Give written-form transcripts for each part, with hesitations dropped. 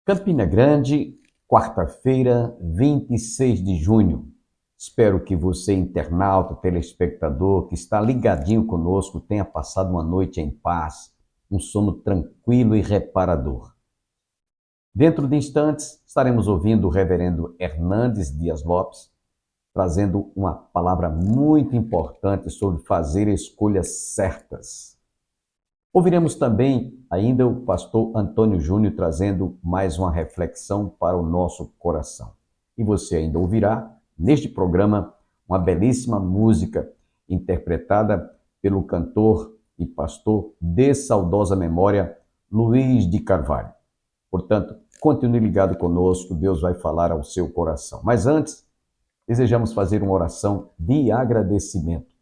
Campina Grande, quarta-feira, 26 de junho. Espero que você, internauta, telespectador, que está ligadinho conosco, tenha passado uma noite em paz, um sono tranquilo e reparador. Dentro de instantes, estaremos ouvindo o reverendo Hernandes Dias Lopes, trazendo uma palavra muito importante sobre fazer escolhas certas. Ouviremos também ainda o pastor Antônio Júnior trazendo mais uma reflexão para o nosso coração. E você ainda ouvirá, neste programa, uma belíssima música interpretada pelo cantor e pastor de saudosa memória, Luiz de Carvalho. Portanto, continue ligado conosco, Deus vai falar ao seu coração. Mas antes, desejamos fazer uma oração de agradecimento.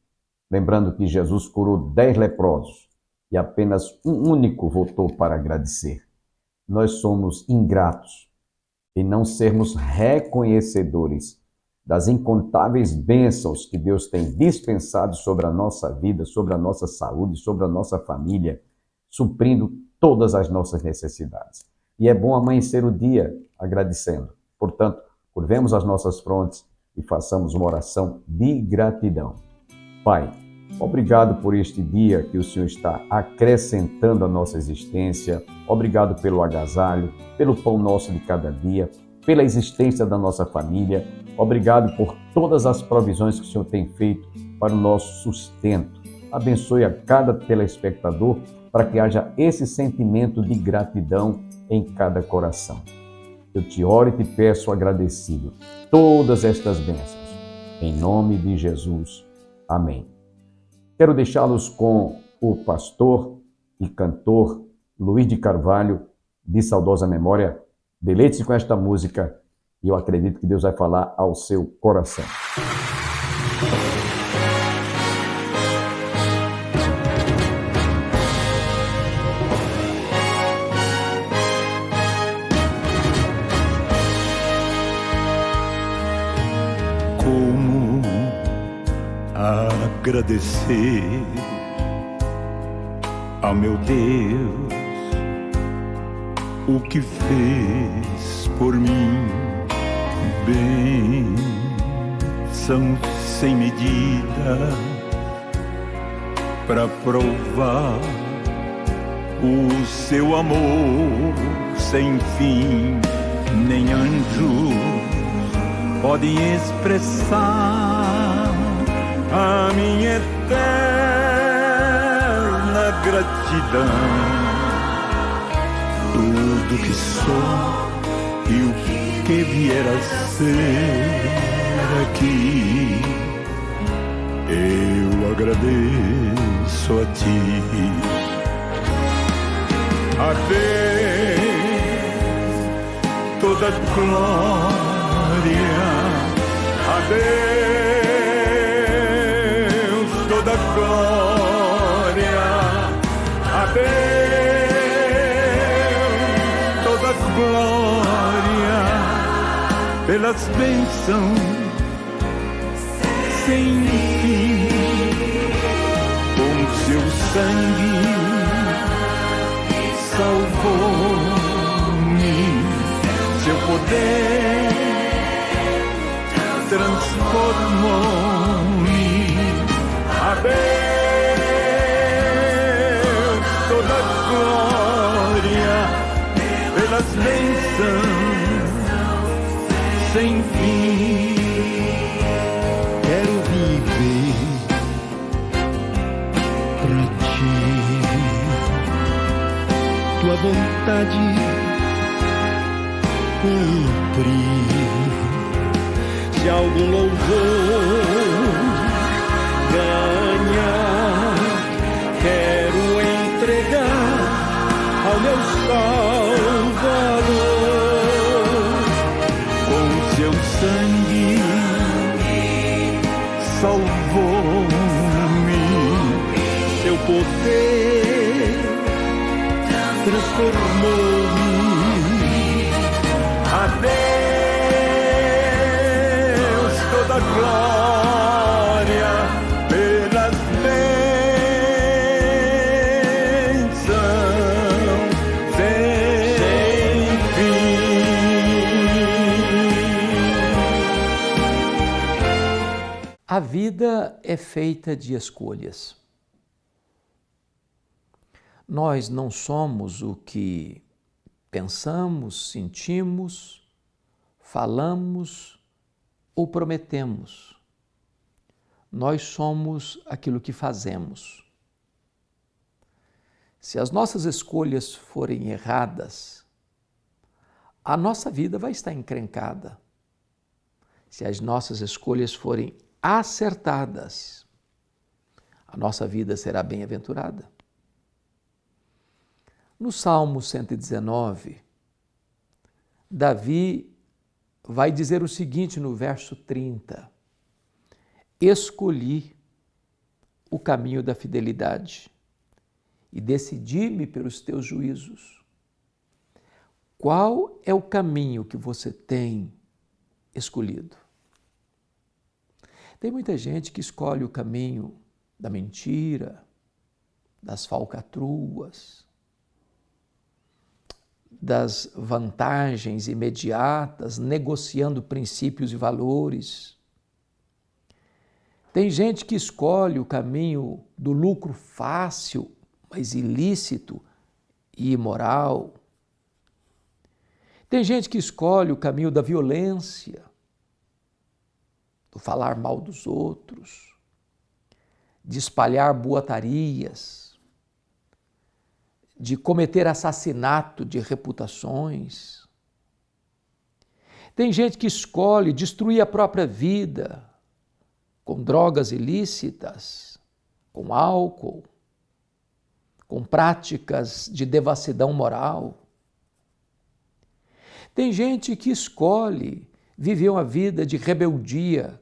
Lembrando que Jesus curou 10 leprosos e apenas um único voltou para agradecer. Nós somos ingratos em não sermos reconhecedores das incontáveis bênçãos que Deus tem dispensado sobre a nossa vida, sobre a nossa saúde, sobre a nossa família, suprindo todas as nossas necessidades. E é bom amanhecer o dia agradecendo. Portanto, curvemos as nossas frontes e façamos uma oração de gratidão. Pai, obrigado por este dia que o Senhor está acrescentando à nossa existência. Obrigado pelo agasalho, pelo pão nosso de cada dia, pela existência da nossa família. Obrigado por todas as provisões que o Senhor tem feito para o nosso sustento. Abençoe a cada telespectador para que haja esse sentimento de gratidão em cada coração. Eu te oro e te peço agradecido todas estas bênçãos. Em nome de Jesus. Amém. Quero deixá-los com o pastor e cantor Luiz de Carvalho, de saudosa memória. Deleite-se com esta música e eu acredito que Deus vai falar ao seu coração. Como agradecer ao meu Deus o que fez por mim, bênçãos sem medida para provar o seu amor sem fim. Nem anjos podem expressar a minha eterna gratidão. Tudo que sou e o que vier a ser aqui, eu agradeço a ti. A Deus toda glória, a Deus toda glória, a Deus toda glória, pelas bênçãos sem fim. Com seu sangue salvou-me, seu poder transformou-me. A Deus toda glória, pelas bênçãos sem fim. Quero viver pra ti, tua vontade cumprir. Se algum louvor ganhar, quero entregar ao meu Salvador. Com seu sangue salvou-me, seu poder transformou-me. A Deus toda glória, pelas bênçãos sem fim. A vida é feita de escolhas. Nós não somos o que pensamos, sentimos, falamos ou prometemos. Nós somos aquilo que fazemos. Se as nossas escolhas forem erradas, a nossa vida vai estar encrencada. Se as nossas escolhas forem acertadas, a nossa vida será bem-aventurada. No Salmo 119, Davi vai dizer o seguinte no verso 30: escolhi o caminho da fidelidade e decidi-me pelos teus juízos. Qual é o caminho que você tem escolhido? Tem muita gente que escolhe o caminho da mentira, das falcatruas, das vantagens imediatas, negociando princípios e valores. Tem gente que escolhe o caminho do lucro fácil, mas ilícito e imoral. Tem gente que escolhe o caminho da violência, do falar mal dos outros, de espalhar boatarias, de cometer assassinato de reputações. Tem gente que escolhe destruir a própria vida com drogas ilícitas, com álcool, com práticas de devassidão moral. Tem gente que escolhe viver uma vida de rebeldia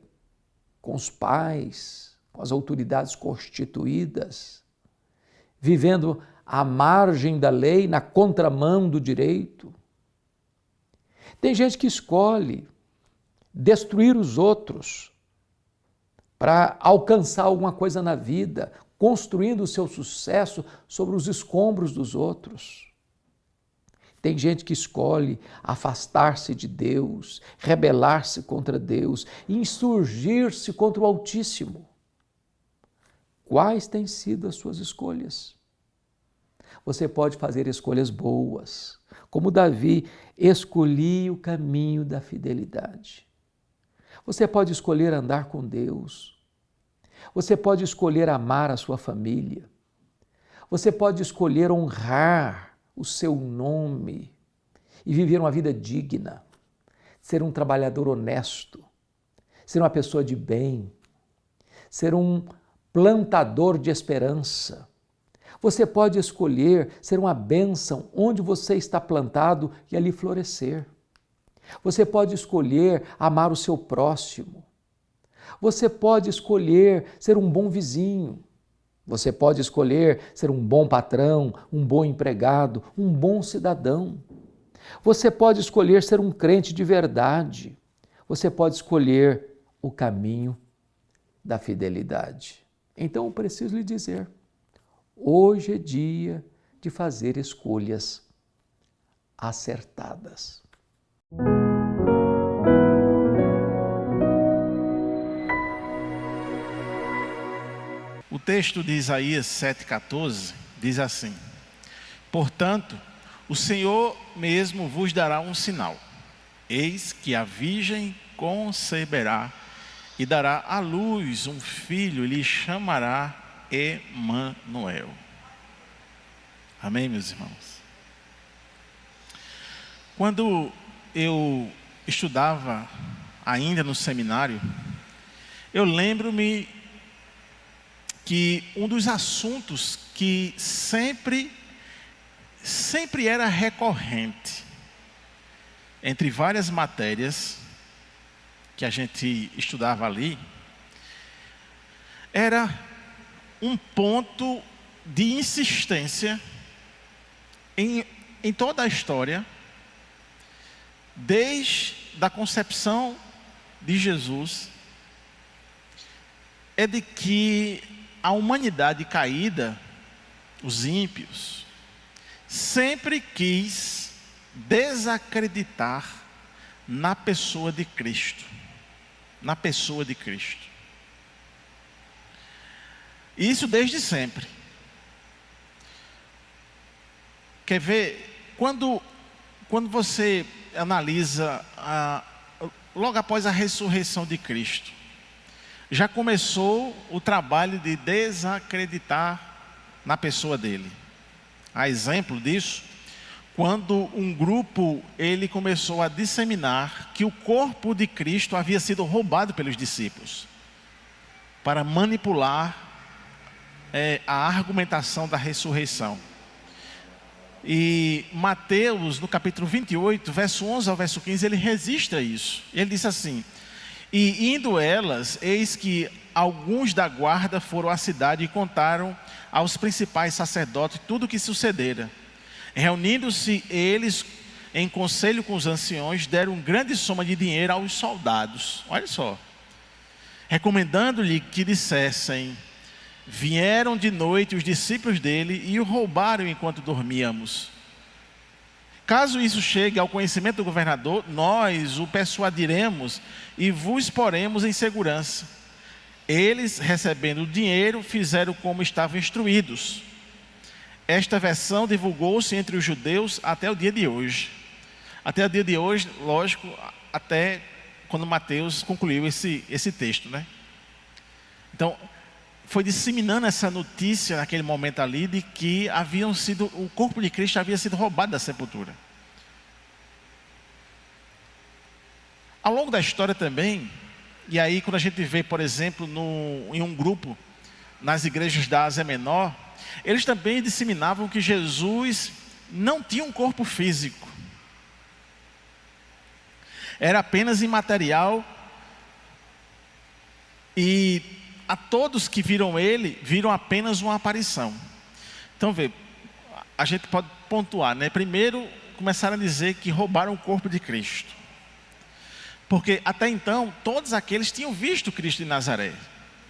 com os pais, com as autoridades constituídas, vivendo à margem da lei, na contramão do direito. Tem gente que escolhe destruir os outros para alcançar alguma coisa na vida, construindo o seu sucesso sobre os escombros dos outros. Tem gente que escolhe afastar-se de Deus, rebelar-se contra Deus, insurgir-se contra o Altíssimo. Quais têm sido as suas escolhas? Você pode fazer escolhas boas, como Davi, escolhi o caminho da fidelidade. Você pode escolher andar com Deus. Você pode escolher amar a sua família. Você pode escolher honrar o seu nome e viver uma vida digna, ser um trabalhador honesto, ser uma pessoa de bem, ser um plantador de esperança. Você pode escolher ser uma bênção onde você está plantado e ali florescer. Você pode escolher amar o seu próximo. Você pode escolher ser um bom vizinho. Você pode escolher ser um bom patrão, um bom empregado, um bom cidadão. Você pode escolher ser um crente de verdade. Você pode escolher o caminho da fidelidade. Então eu preciso lhe dizer, hoje é dia de fazer escolhas acertadas. O texto de Isaías 7,14 diz assim: portanto, o Senhor mesmo vos dará um sinal. Eis que a virgem conceberá e dará à luz um filho e lhe chamará Emanuel. Amém, meus irmãos? Quando eu estudava ainda no seminário, eu lembro-me que um dos assuntos que sempre era recorrente entre várias matérias que a gente estudava ali, era um ponto de insistência em toda a história, desde a concepção de Jesus, é de que a humanidade caída, os ímpios, sempre quis desacreditar na pessoa de Cristo. Na pessoa de Cristo. Isso desde sempre. Quer ver? Quando você analisa logo após a ressurreição de Cristo, já começou o trabalho de desacreditar na pessoa dele. Há exemplo disso, quando um grupo ele começou a disseminar que o corpo de Cristo havia sido roubado pelos discípulos, para manipular a argumentação da ressurreição. E Mateus, no capítulo 28, verso 11 ao verso 15, ele registra isso. Ele diz assim: e indo elas, eis que alguns da guarda foram à cidade e contaram aos principais sacerdotes tudo o que sucedera. Reunindo-se eles em conselho com os anciões, deram grande soma de dinheiro aos soldados. Olha só. Recomendando-lhe que dissessem: vieram de noite os discípulos dele e o roubaram enquanto dormíamos. Caso isso chegue ao conhecimento do governador, nós o persuadiremos e vos poremos em segurança. Eles, recebendo o dinheiro, fizeram como estavam instruídos. Esta versão divulgou-se entre os judeus até o dia de hoje. Até o dia de hoje, lógico, até quando Mateus concluiu esse texto, né? Então, foi disseminando essa notícia naquele momento ali de que o corpo de Cristo havia sido roubado da sepultura. Ao longo da história também, e aí quando a gente vê, por exemplo, em um grupo, nas igrejas da Ásia Menor, eles também disseminavam que Jesus não tinha um corpo físico. Era apenas imaterial e a todos que viram ele, viram apenas uma aparição. Então, vê, a gente pode pontuar, né? Primeiro, começaram a dizer que roubaram o corpo de Cristo. Porque até então, todos aqueles tinham visto Cristo de Nazaré.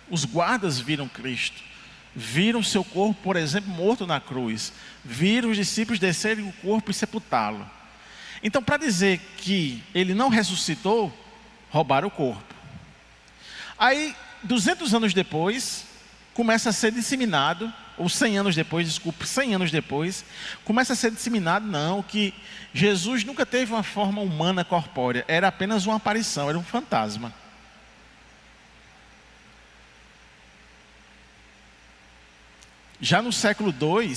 Os guardas viram Cristo. Viram seu corpo, por exemplo, morto na cruz. Viram os discípulos descerem o corpo e sepultá-lo. Então, para dizer que ele não ressuscitou, roubaram o corpo. Aí, 200 anos depois, começa a ser disseminado, ou 100 anos depois, 100 anos depois, começa a ser disseminado, não, que Jesus nunca teve uma forma humana corpórea, era apenas uma aparição, era um fantasma. Já no século II,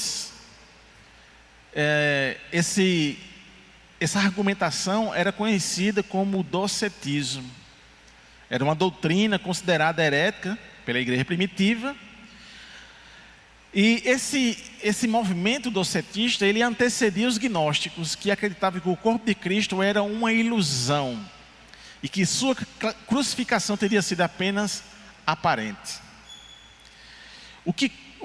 essa argumentação era conhecida como o docetismo. Era uma doutrina considerada herética pela igreja primitiva. E esse movimento docetista, ele antecedia os gnósticos, que acreditavam que o corpo de Cristo era uma ilusão e que sua crucificação teria sido apenas aparente. O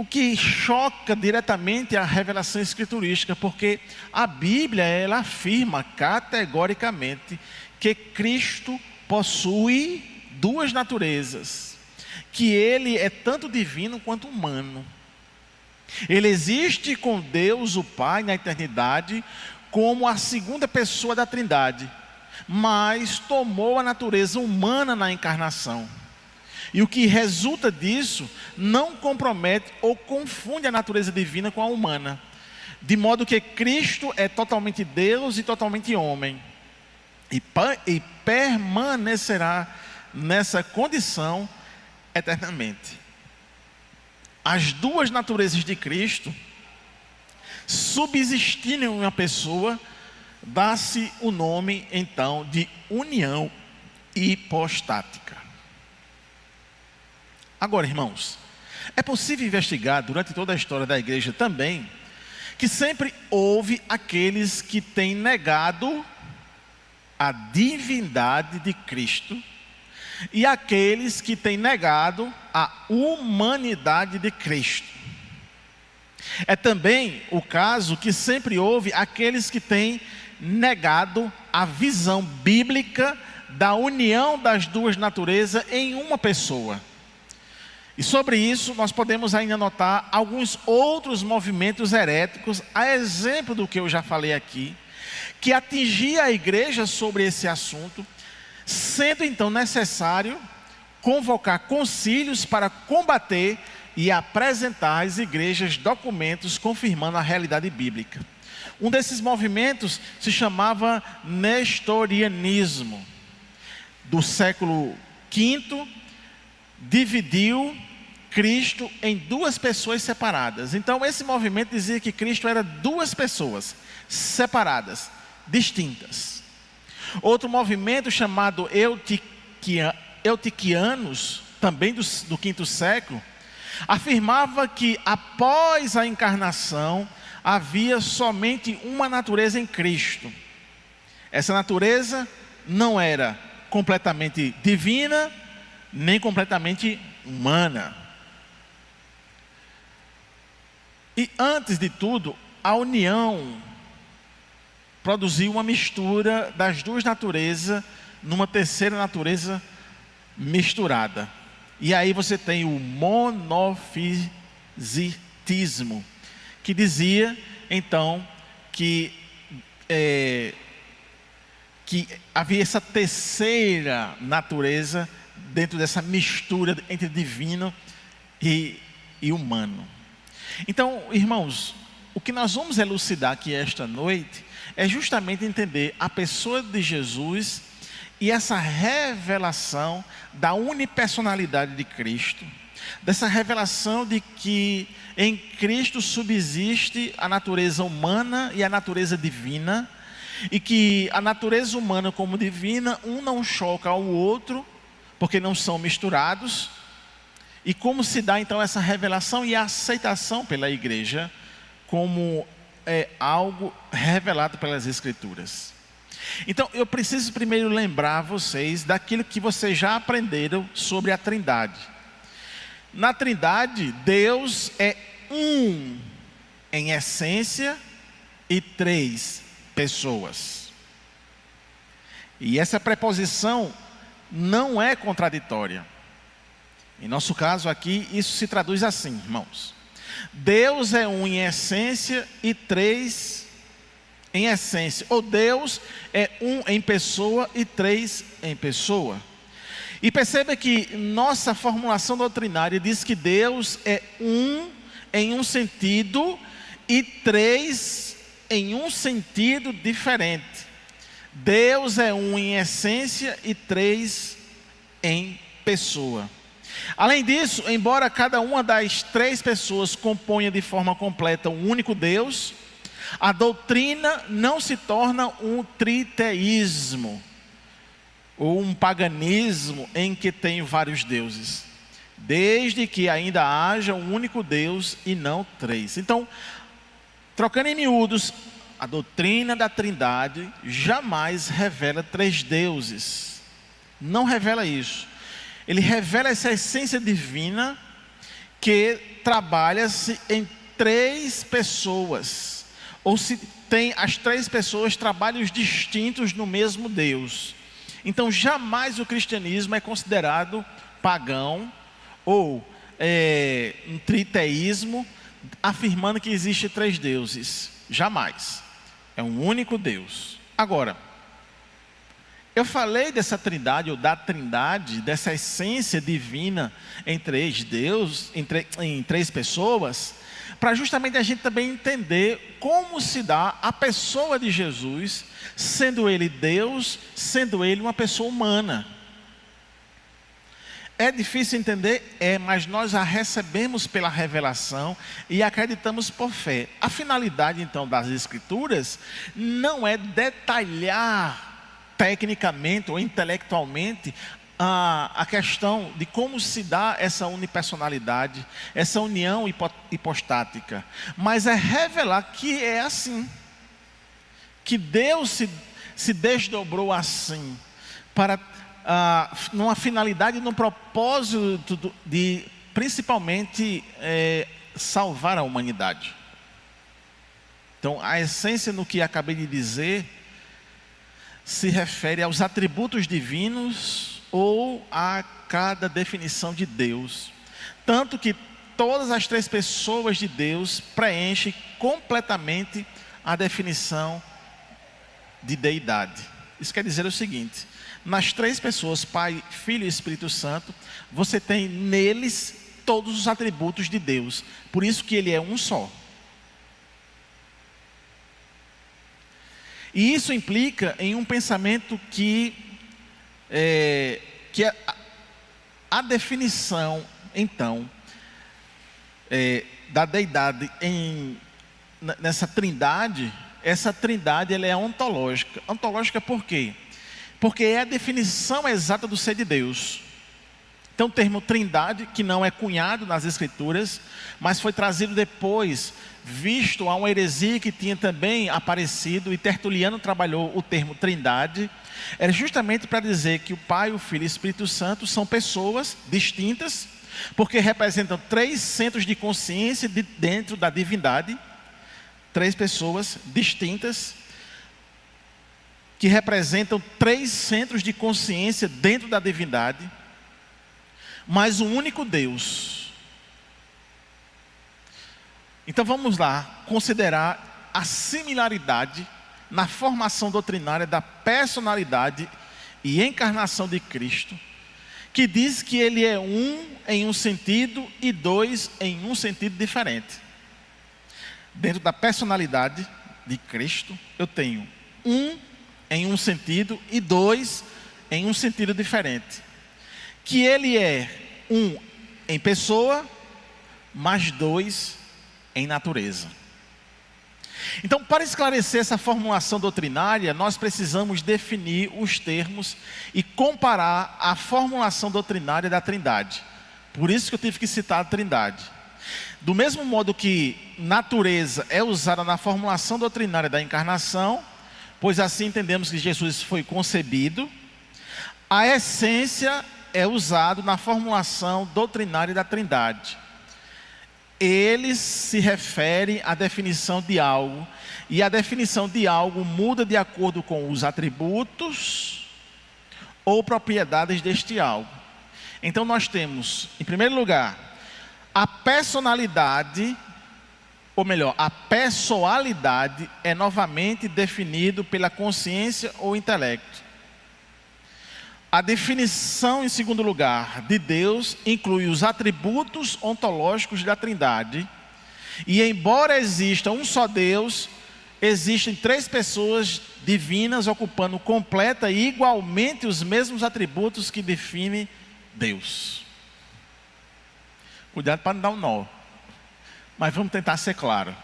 que choca diretamente a revelação escriturística, porque a Bíblia ela afirma categoricamente que Cristo possui duas naturezas, que ele é tanto divino quanto humano. Ele existe com Deus o Pai na eternidade como a segunda pessoa da Trindade, mas tomou a natureza humana na encarnação. E o que resulta disso não compromete ou confunde a natureza divina com a humana, de modo que Cristo é totalmente Deus e totalmente homem, e permanecerá nessa condição eternamente. As duas naturezas de Cristo subsistindo em uma pessoa, dá-se o nome então de união hipostática. Agora, irmãos, é possível investigar durante toda a história da igreja também que sempre houve aqueles que têm negado a divindade de Cristo e aqueles que têm negado a humanidade de Cristo. É também o caso que sempre houve aqueles que têm negado a visão bíblica da união das duas naturezas em uma pessoa. E sobre isso nós podemos ainda notar alguns outros movimentos heréticos, a exemplo do que eu já falei aqui, que atingia a igreja sobre esse assunto, sendo então necessário convocar concílios para combater e apresentar às igrejas documentos confirmando a realidade bíblica. Um desses movimentos se chamava nestorianismo. Do século V, dividiu Cristo em duas pessoas separadas. Então esse movimento dizia que Cristo era duas pessoas separadas, distintas. Outro movimento chamado eutiquianos, também do V século, afirmava que após a encarnação havia somente uma natureza em Cristo. Essa natureza não era completamente divina, nem completamente humana. E antes de tudo, a união produziu uma mistura das duas naturezas numa terceira natureza misturada. E aí você tem o monofisitismo, que dizia então que havia essa terceira natureza dentro dessa mistura entre divino e humano. Então, irmãos, o que nós vamos elucidar aqui esta noite é justamente entender a pessoa de Jesus e essa revelação da unipersonalidade de Cristo, dessa revelação de que em Cristo subsiste a natureza humana e a natureza divina, e que a natureza humana como divina, um não choca ao outro, porque não são misturados. E como se dá então essa revelação e a aceitação pela igreja como algo revelado pelas Escrituras. Então eu preciso primeiro lembrar vocês daquilo que vocês já aprenderam sobre a Trindade. Na Trindade, Deus é um em essência e três pessoas. E essa preposição não é contraditória. Em nosso caso aqui, isso se traduz assim, irmãos. Deus é um em essência e três em essência. Ou Deus é um em pessoa e três em pessoa. E perceba que nossa formulação doutrinária diz que Deus é um em um sentido e três em um sentido diferente. Deus é um em essência e três em pessoa. Além disso, embora cada uma das três pessoas componha de forma completa um único Deus, a doutrina não se torna um triteísmo ou um paganismo em que tem vários deuses, desde que ainda haja um único Deus e não três. Então, trocando em miúdos, a doutrina da Trindade jamais revela três deuses. Não revela isso. Ele revela essa essência divina que trabalha-se em três pessoas. Ou se tem as três pessoas trabalhos distintos no mesmo Deus. Então jamais o cristianismo é considerado pagão ou um triteísmo, afirmando que existe três deuses. Jamais. É um único Deus. Agora, eu falei dessa trindade, ou da trindade, dessa essência divina em três deuses, em três pessoas, para justamente a gente também entender como se dá a pessoa de Jesus, sendo Ele Deus, sendo Ele uma pessoa humana. É difícil entender? Mas nós a recebemos pela revelação e acreditamos por fé. A finalidade então das Escrituras não é detalhar tecnicamente ou intelectualmente a questão de como se dá essa unipersonalidade, essa união hipostática, mas é revelar que é assim, que Deus se desdobrou assim, para numa finalidade, num propósito de principalmente salvar a humanidade. Então a essência no que acabei de dizer se refere aos atributos divinos ou a cada definição de Deus. Tanto que todas as três pessoas de Deus preenchem completamente a definição de deidade. Isso quer dizer o seguinte: nas três pessoas, Pai, Filho e Espírito Santo, você tem neles todos os atributos de Deus. Por isso que ele é um só. E isso implica em um pensamento que a definição, então, da deidade nessa trindade, essa trindade ela é ontológica. Ontológica por quê? Porque é a definição exata do ser de Deus. Então o termo trindade, que não é cunhado nas Escrituras, mas foi trazido depois, visto a uma heresia que tinha também aparecido, e Tertuliano trabalhou o termo trindade, era justamente para dizer que o Pai, o Filho e o Espírito Santo são pessoas distintas, porque representam 3 centros de consciência dentro da divindade, 3 pessoas distintas, que representam 3 centros de consciência dentro da divindade, mas um único Deus. Então vamos lá considerar a similaridade na formação doutrinária da personalidade e encarnação de Cristo, que diz que ele é um em um sentido e 2 em um sentido diferente. Dentro da personalidade de Cristo, eu tenho 1 em um sentido e 2 em um sentido diferente. Que ele é 1 em pessoa, mas 2 em natureza. Então, para esclarecer essa formulação doutrinária, nós precisamos definir os termos e comparar a formulação doutrinária da Trindade. Por isso que eu tive que citar a Trindade. Do mesmo modo que natureza é usada na formulação doutrinária da encarnação, pois assim entendemos que Jesus foi concebido, a essência é usado na formulação doutrinária da Trindade. Eles se referem à definição de algo, e a definição de algo muda de acordo com os atributos ou propriedades deste algo. Então nós temos, em primeiro lugar, a personalidade, ou melhor, a pessoalidade é novamente definido pela consciência ou intelecto. A definição, em segundo lugar, de Deus inclui os atributos ontológicos da Trindade. E embora exista um só Deus, existem 3 pessoas divinas ocupando completa e igualmente os mesmos atributos que definem Deus. Cuidado para não dar um nó, mas vamos tentar ser claro.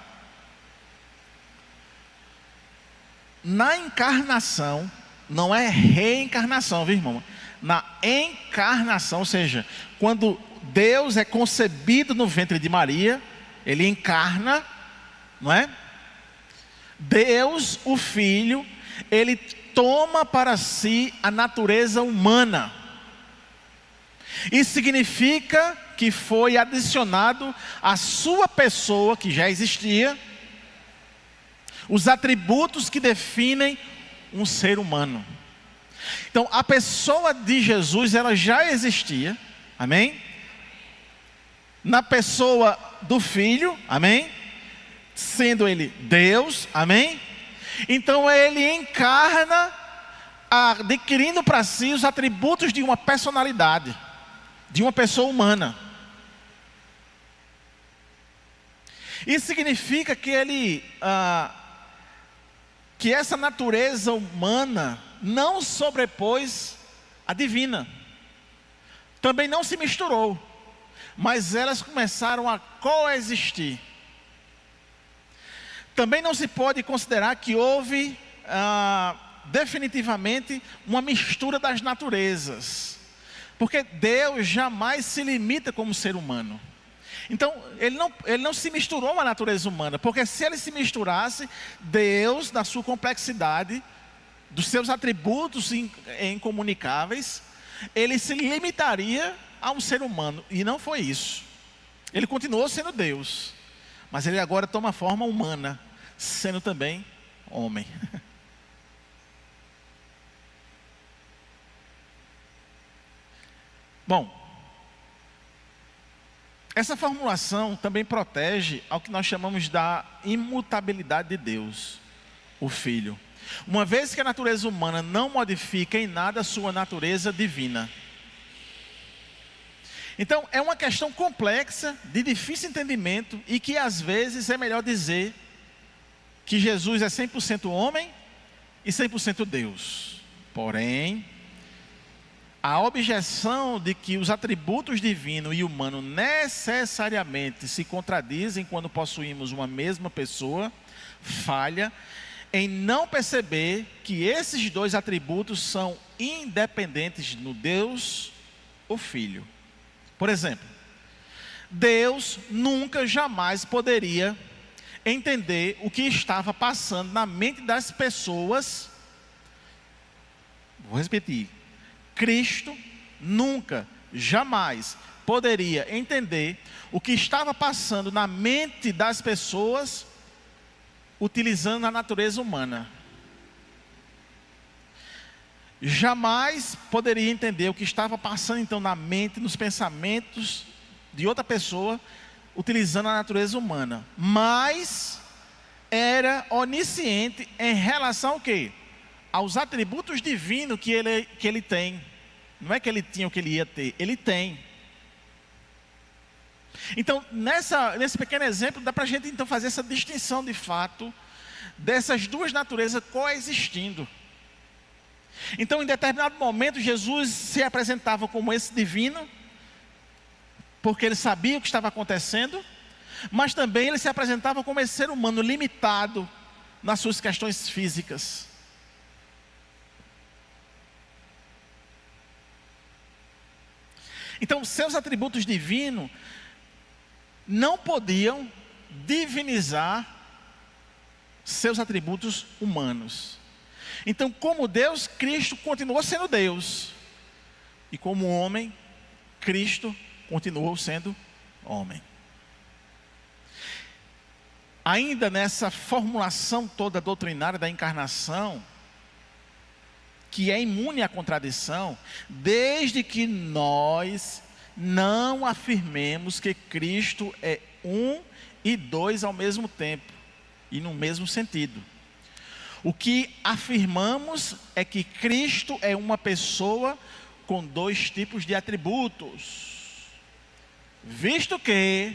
Na encarnação, não é reencarnação, viu, irmão? Na encarnação, ou seja, quando Deus é concebido no ventre de Maria, ele encarna, não é? Deus, o Filho, ele toma para si a natureza humana. Isso significa que foi adicionado à sua pessoa, que já existia, os atributos que definem um ser humano. Então, a pessoa de Jesus, ela já existia, amém? Na pessoa do Filho, amém? Sendo ele Deus, amém? Então, ele encarna, adquirindo para si os atributos de uma personalidade, de uma pessoa humana. Isso significa que que essa natureza humana não sobrepôs a divina, também não se misturou, mas elas começaram a coexistir. Também não se pode considerar que houve definitivamente uma mistura das naturezas, porque Deus jamais se limita como ser humano. Então, ele não se misturou à natureza humana, porque se ele se misturasse, Deus, na sua complexidade, dos seus atributos incomunicáveis, ele se limitaria a um ser humano, e não foi isso. Ele continuou sendo Deus, mas ele agora toma forma humana, sendo também homem. Bom, essa formulação também protege ao que nós chamamos da imutabilidade de Deus, o Filho. Uma vez que a natureza humana não modifica em nada a sua natureza divina. Então, é uma questão complexa, de difícil entendimento, e que às vezes é melhor dizer que Jesus é 100% homem e 100% Deus. Porém, a objeção de que os atributos divino e humano necessariamente se contradizem quando possuímos uma mesma pessoa, falha em não perceber que esses dois atributos são independentes no Deus, o Filho. Por exemplo, Deus nunca, jamais poderia entender o que estava passando na mente das pessoas. Vou repetir. Cristo nunca, jamais poderia entender o que estava passando na mente das pessoas utilizando a natureza humana. Jamais poderia entender o que estava passando então na mente, nos pensamentos de outra pessoa utilizando a natureza humana. Mas era onisciente em relação ao quê? Aos atributos divinos que ele tem. Não é que ele tinha o que ele ia ter, ele tem. Então, nesse pequeno exemplo, dá para a gente então fazer essa distinção de fato dessas duas naturezas coexistindo. Então, em determinado momento, Jesus se apresentava como esse divino, porque ele sabia o que estava acontecendo, mas também ele se apresentava como esse ser humano limitado nas suas questões físicas. Então, seus atributos divinos não podiam divinizar seus atributos humanos. Então, como Deus, Cristo continuou sendo Deus. E como homem, Cristo continuou sendo homem. Ainda nessa formulação toda doutrinária da encarnação, que é imune à contradição, desde que nós não afirmemos que Cristo é um e dois ao mesmo tempo, e no mesmo sentido. O que afirmamos é que Cristo é uma pessoa com dois tipos de atributos, visto que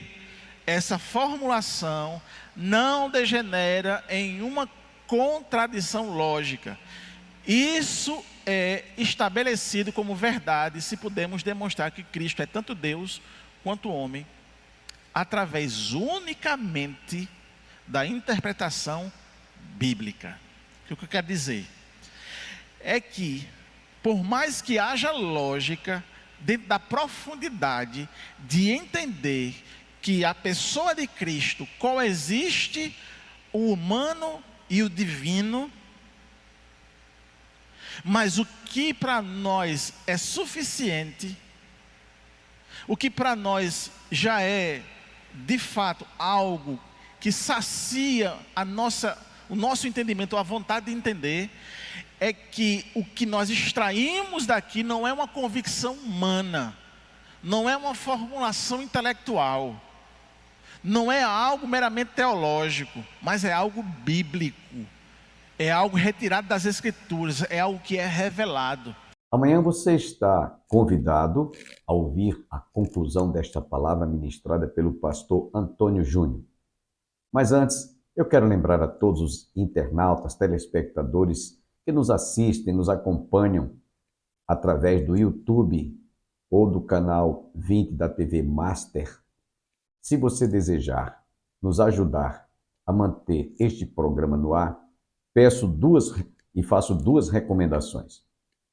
essa formulação não degenera em uma contradição lógica. Isso é estabelecido como verdade se pudermos demonstrar que Cristo é tanto Deus quanto homem, através unicamente da interpretação bíblica. O que eu quero dizer é que, por mais que haja lógica, dentro da profundidade de entender que a pessoa de Cristo coexiste o humano e o divino, mas o que para nós é suficiente, o que para nós já é de fato algo que sacia o nosso entendimento, a vontade de entender, é que o que nós extraímos daqui não é uma convicção humana, não é uma formulação intelectual, não é algo meramente teológico, mas é algo bíblico, é algo retirado das Escrituras, é algo que é revelado. Amanhã você está convidado a ouvir a conclusão desta palavra ministrada pelo pastor Antônio Júnior. Mas antes, eu quero lembrar a todos os internautas, telespectadores que nos assistem, nos acompanham através do YouTube ou do canal 20 da TV Master. Se você desejar nos ajudar a manter este programa no ar, faço duas recomendações.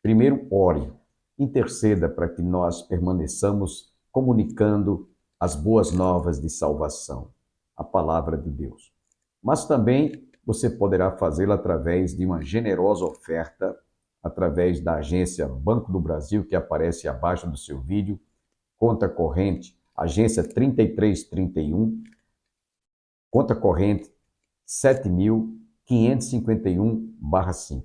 Primeiro, ore, interceda para que nós permaneçamos comunicando as boas novas de salvação, a palavra de Deus. Mas também você poderá fazê-lo através de uma generosa oferta, através da agência Banco do Brasil, que aparece abaixo do seu vídeo, conta corrente, agência 3331, conta corrente 7.551/5.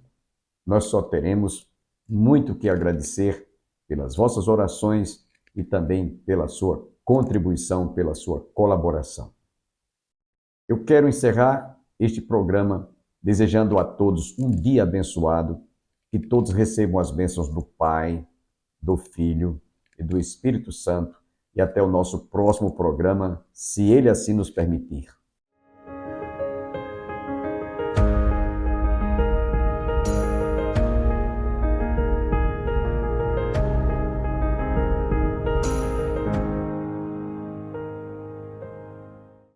Nós só teremos muito que agradecer pelas vossas orações e também pela sua contribuição, pela sua colaboração. Eu quero encerrar este programa desejando a todos um dia abençoado, que todos recebam as bênçãos do Pai, do Filho e do Espírito Santo e até o nosso próximo programa, se Ele assim nos permitir.